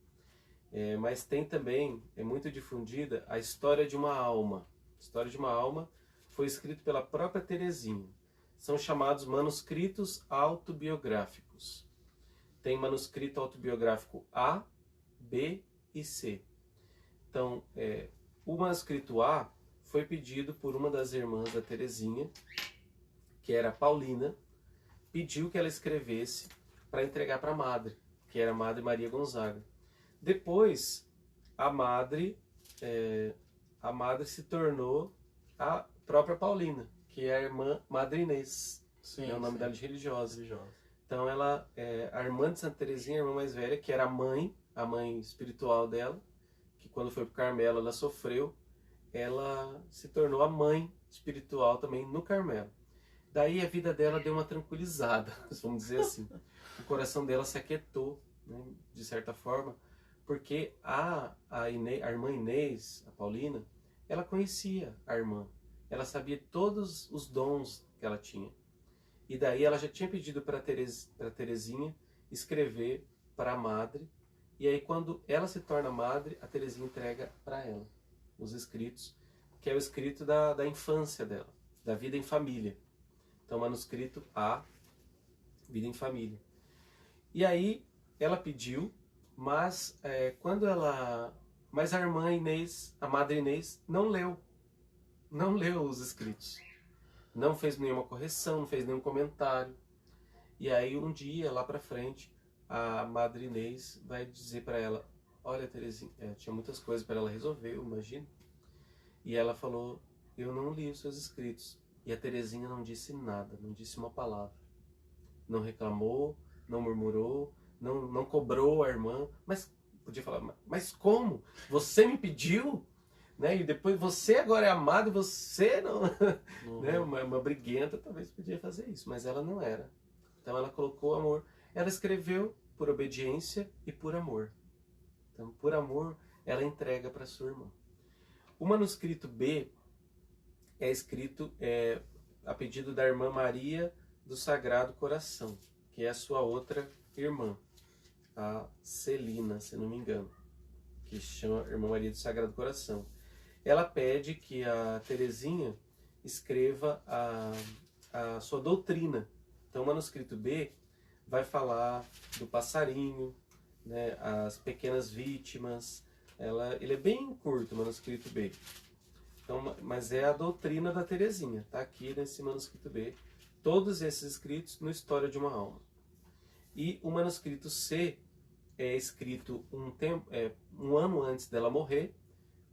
Mas tem também, é muito difundida, a História de uma Alma. História de uma Alma foi escrito pela própria Teresinha. São chamados manuscritos autobiográficos. Tem manuscrito autobiográfico A, B e C. Então, o manuscrito A foi pedido por uma das irmãs da Teresinha, que era Paulina, pediu que ela escrevesse para entregar para a madre, que era a Madre Maria Gonzaga. Depois, a madre se tornou a própria Paulina, que é a irmã Madre Inês. Sim, é o nome sim. dela de religiosa. Então, ela é a irmã de Santa Teresinha, a irmã mais velha, que era a mãe espiritual dela, que quando foi para o Carmelo ela sofreu, ela se tornou a mãe espiritual também no Carmelo. Daí a vida dela deu uma tranquilizada, vamos dizer assim. O coração dela se aquietou, né, de certa forma, porque a irmã Inês, a Paulina, ela conhecia a irmã. Ela sabia todos os dons que ela tinha. E daí ela já tinha pedido para Teresinha escrever para a madre. E aí quando ela se torna madre, a Teresinha entrega para ela os escritos, que é o escrito da infância dela, da vida em família. Então, manuscrito A, vida em família. E aí ela pediu, mas mas a irmã Inês, a Madre Inês, não leu os escritos. Não fez nenhuma correção, não fez nenhum comentário. E aí um dia, lá pra frente, a Madre Inês vai dizer para ela, olha, Teresinha, tinha muitas coisas para ela resolver, eu imagino. E ela falou, eu não li os seus escritos. E a Teresinha não disse nada, não disse uma palavra. Não reclamou, não murmurou, não cobrou a irmã. Mas podia falar, mas como? Você me pediu? Né? E depois você agora é amado e você não... Uhum. Né? Uma briguenta talvez podia fazer isso, mas ela não era. Então ela colocou amor. Ela escreveu por obediência e por amor. Então, por amor, ela entrega para sua irmã. O manuscrito B é escrito a pedido da irmã Maria do Sagrado Coração, que é a sua outra irmã, a Celina, se não me engano, que chama Irmã Maria do Sagrado Coração. Ela pede que a Teresinha escreva a sua doutrina. Então o manuscrito B vai falar do passarinho, né, as pequenas vítimas. Ele é bem curto, o manuscrito B. Então, mas é a doutrina da Teresinha, está aqui nesse manuscrito B. Todos esses escritos no História de uma Alma. E o manuscrito C é escrito um ano antes dela morrer.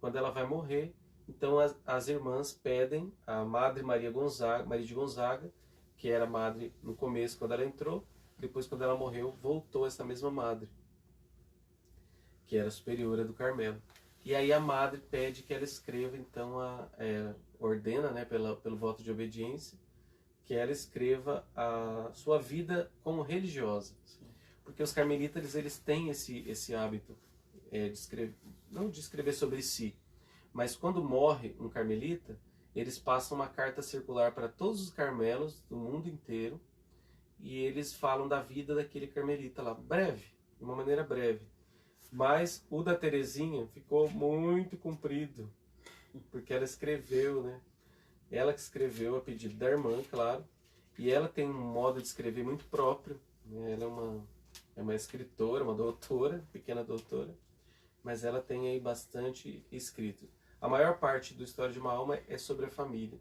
Quando ela vai morrer, então as irmãs pedem a Madre Maria de Gonzaga, que era madre no começo quando ela entrou, depois quando ela morreu, voltou essa mesma madre, que era superiora do Carmelo. E aí a madre pede que ela escreva, então, ordena, né, pelo voto de obediência, que ela escreva a sua vida como religiosa. Sim. Porque os carmelitas, eles têm esse hábito de escrever, não de escrever sobre si, mas quando morre um carmelita, eles passam uma carta circular para todos os carmelos do mundo inteiro e eles falam da vida daquele carmelita lá, breve, de uma maneira breve. Mas o da Teresinha ficou muito comprido, porque ela escreveu, né? Ela que escreveu a pedido da irmã, claro, e ela tem um modo de escrever muito próprio, né? Ela é uma escritora, uma doutora, pequena doutora, mas ela tem aí bastante escrito. A maior parte do História de uma Alma é sobre a família.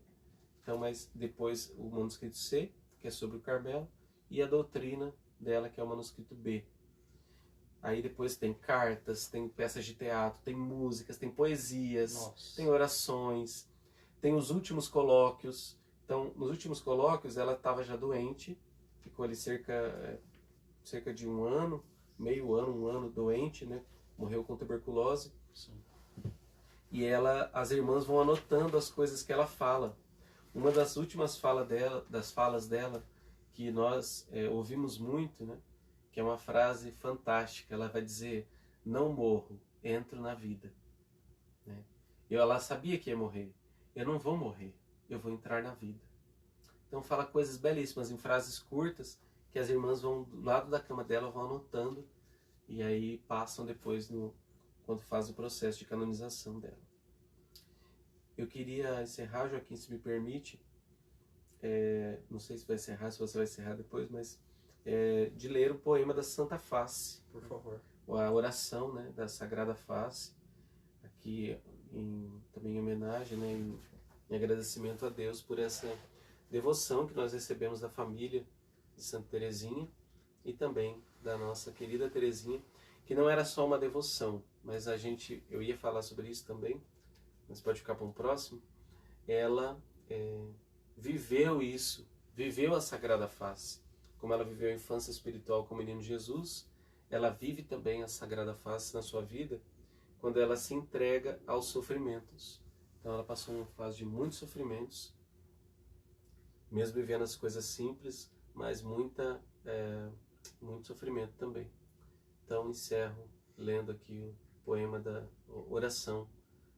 Então, mas depois o manuscrito C, que é sobre o Carmelo, e a doutrina dela, que é o manuscrito B. Aí depois tem cartas, tem peças de teatro, tem músicas, tem poesias, Nossa. Tem orações, tem os últimos colóquios. Então, nos últimos colóquios, ela estava já doente, ficou ali cerca de um ano, meio ano, um ano doente, né? Morreu com tuberculose. Sim. E as irmãs vão anotando as coisas que ela fala. Uma das últimas falas dela, que nós ouvimos muito, né? Que é uma frase fantástica. Ela vai dizer: não morro, entro na vida. Né? Ela sabia que ia morrer. Eu não vou morrer, eu vou entrar na vida. Então fala coisas belíssimas em frases curtas que as irmãs vão do lado da cama dela, vão anotando e aí passam depois quando faz o processo de canonização dela. Eu queria encerrar, Joaquim, se me permite, não sei se vai encerrar, se você vai encerrar depois, mas de ler o poema da Santa Face. Por favor. A oração, né, da Sagrada Face, aqui também em homenagem, né, em agradecimento a Deus por essa devoção que nós recebemos da família de Santa Teresinha e também da nossa querida Teresinha, que não era só uma devoção, mas eu ia falar sobre isso também, mas pode ficar para um próximo. Ela viveu isso, viveu a Sagrada Face, como ela viveu a infância espiritual com o menino Jesus, ela vive também a Sagrada Face na sua vida, quando ela se entrega aos sofrimentos. Então ela passou uma fase de muitos sofrimentos, mesmo vivendo as coisas simples, mas muito sofrimento também. Então encerro lendo aqui o poema da oração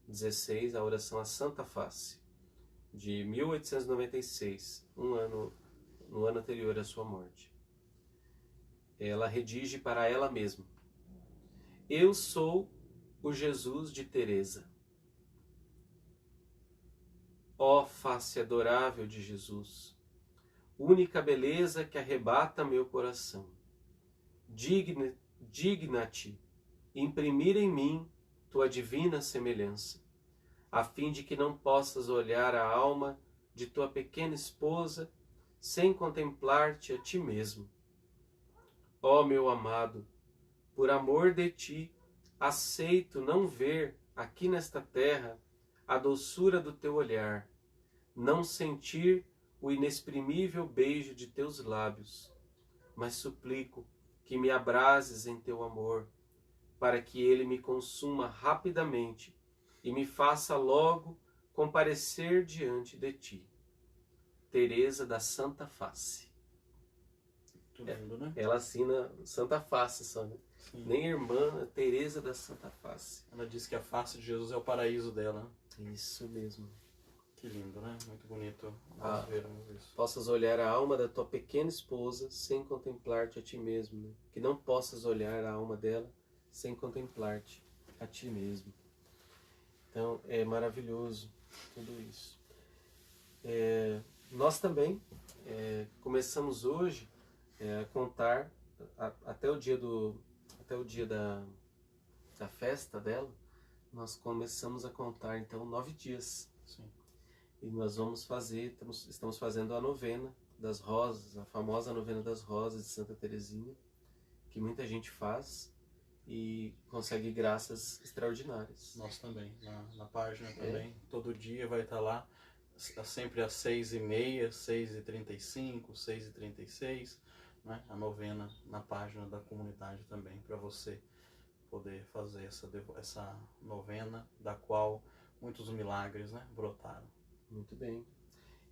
16, a oração à Santa Face, de 1896, no ano anterior à sua morte. Ela redige para ela mesma: eu sou o Jesus de Teresa. Ó face adorável de Jesus, única beleza que arrebata meu coração, digna-te imprimir em mim tua divina semelhança, a fim de que não possas olhar a alma de tua pequena esposa sem contemplar-te a ti mesmo. Ó meu amado, por amor de ti, aceito não ver aqui nesta terra a doçura do teu olhar, não sentir o inexprimível beijo de teus lábios, mas suplico que me abrases em teu amor, para que ele me consuma rapidamente e me faça logo comparecer diante de ti. Teresa da Santa Face. Muito lindo, né? Ela assina Santa Face só, né? Sim. Nem irmã, Teresa da Santa Face. Ela diz que a face de Jesus é o paraíso dela. Isso mesmo. Que lindo, né? Muito bonito nós vermos isso. Possas olhar a alma da tua pequena esposa sem contemplar-te a ti mesmo. Né? Que não possas olhar a alma dela sem contemplar-te a ti mesmo. Então, é maravilhoso tudo isso. Nós também começamos hoje a contar até até o dia da festa dela, nós começamos a contar então 9 dias. Sim. E nós vamos fazer, estamos fazendo a novena das rosas, a famosa novena das rosas de Santa Teresinha, que muita gente faz e consegue graças extraordinárias. Nós também, na página também, todo dia vai estar lá, sempre às 6h30, 6h35, 6h36, né? A novena na página da comunidade também, para você poder fazer essa novena, da qual muitos milagres, né, brotaram. Muito bem.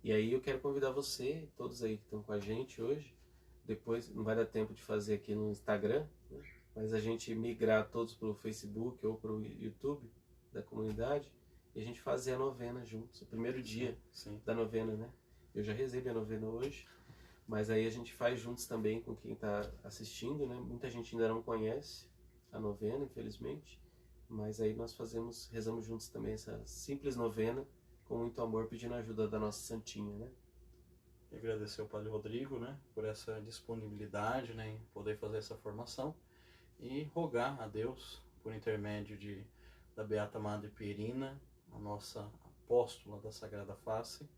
E aí eu quero convidar você, todos aí que estão com a gente hoje, depois não vai dar tempo de fazer aqui no Instagram, né? Mas a gente migrar todos pelo Facebook ou pelo YouTube da comunidade e a gente fazer a novena juntos, o primeiro dia da novena, né? Eu já rezei a novena hoje, mas aí a gente faz juntos também com quem está assistindo, né? Muita gente ainda não conhece a novena, infelizmente, mas aí nós rezamos juntos também essa simples novena com muito amor, pedindo ajuda da nossa santinha, né? E agradecer ao Padre Rodrigo, né, por essa disponibilidade, né, em poder fazer essa formação e rogar a Deus, por intermédio da Beata Madre Pierina, a nossa apóstola da Sagrada Face,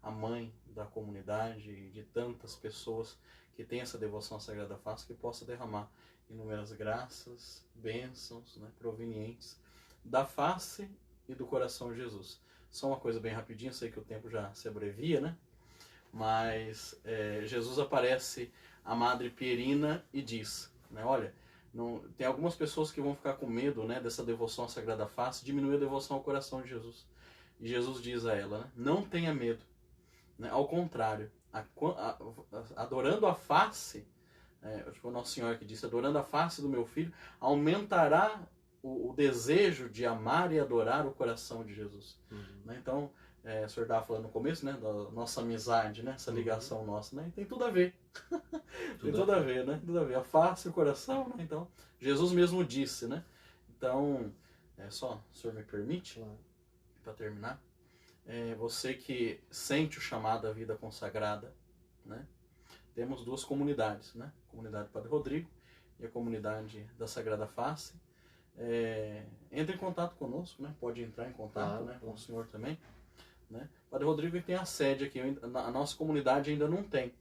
a mãe da comunidade e de tantas pessoas que têm essa devoção à Sagrada Face, que possa derramar inúmeras graças, bênçãos, né, provenientes da face e do coração de Jesus. Só uma coisa bem rapidinho, sei que o tempo já se abrevia, né? Mas Jesus aparece à Madre Pierina e diz, né, olha, tem algumas pessoas que vão ficar com medo, né, dessa devoção à Sagrada Face, diminuir a devoção ao coração de Jesus. E Jesus diz a ela, né, não tenha medo, né, ao contrário, adorando a face, acho que foi o Nosso Senhor que disse, adorando a face do meu filho, aumentará o desejo de amar e adorar o coração de Jesus. Né? Então, o senhor estava falando no começo, né, da nossa amizade, né, essa ligação nossa, né, e tem tudo a ver. Tem tudo a ver, né? Tudo a ver. A face e o coração, né? Então, Jesus mesmo disse, né? Então, só, o senhor me permite, para terminar, você que sente o chamado à vida consagrada, né? Temos 2 comunidades, né? A comunidade Padre Rodrigo e a comunidade da Sagrada Face. Entre em contato conosco, né? Pode entrar em contato, né? Com o senhor também, né? Padre Rodrigo tem a sede aqui, a nossa comunidade ainda não tem,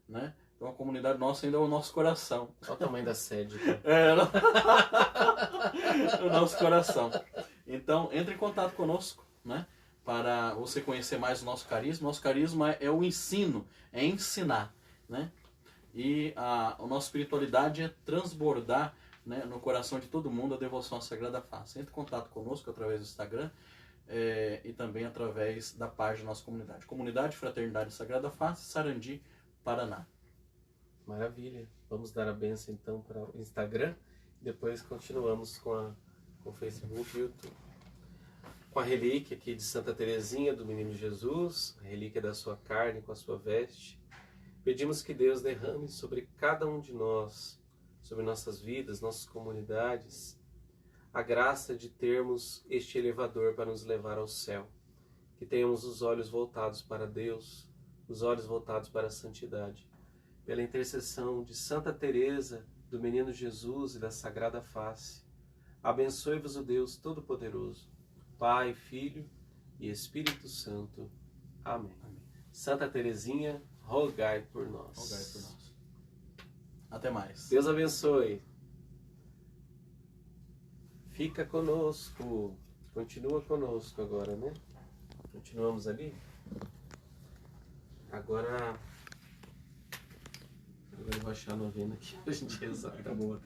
né? Então a comunidade nossa ainda é o nosso coração. Olha o tamanho da sede. O nosso coração. Então entre em contato conosco, né? Para você conhecer mais o nosso carisma. Nosso carisma é o ensino, é ensinar, né? E a nossa espiritualidade é transbordar, né, no coração de todo mundo a devoção à Sagrada Face. Entre em contato conosco através do Instagram e também através da página da nossa comunidade. Comunidade Fraternidade Sagrada Face, Sarandi, Paraná. Maravilha. Vamos dar a benção então para o Instagram. Depois continuamos com o Facebook e o YouTube. Com a relíquia aqui de Santa Teresinha do Menino Jesus, a relíquia da sua carne com a sua veste. Pedimos que Deus derrame sobre cada um de nós, sobre nossas vidas, nossas comunidades, a graça de termos este elevador para nos levar ao céu. Que tenhamos os olhos voltados para Deus, os olhos voltados para a santidade. Pela intercessão de Santa Teresa, do Menino Jesus e da Sagrada Face, abençoe-vos o Deus Todo-Poderoso, Pai, Filho e Espírito Santo. Amém. Amém. Santa Teresinha, rogai por nós. Rogai por nós. Até mais. Deus abençoe. Fica conosco. Continua conosco agora, né? Continuamos ali? Agora eu vou achar a novena aqui. A gente rezar. Acabou.